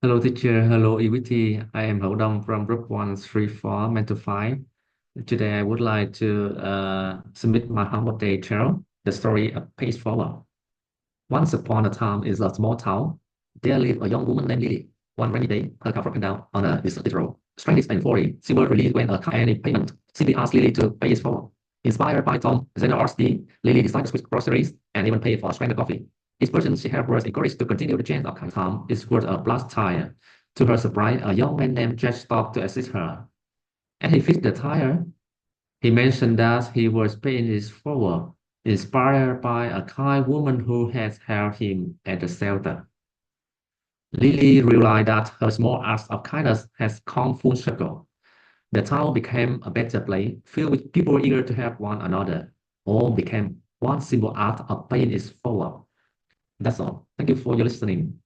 Hello teacher, hello EVT. I am Hậu from group 134, Mentor 5. Today I would like to submit my humble day tale, the story of Page Forward. Once upon a time in a small town, there lived a young woman named Lily. One rainy day, her car broke down on a deserted road. Stranded and worried, she was released when a car any payment. Simply asked Lily to pay it forward. Inspired by Tom's generosity, Lily decided to switch groceries and even pay for a stranded coffee. Each person she helped was encouraged to continue the chain of kind. Tom is worth a blast tire. To her surprise, a young man named Jack stopped to assist her. And he fixed the tire. He mentioned that he was paying it forward, inspired by a kind woman who had helped him at the shelter. Lily realized that her small acts of kindness has come full circle. The town became a better place, filled with people eager to help one another. All became one simple act of paying it forward. That's all. Thank you for your listening.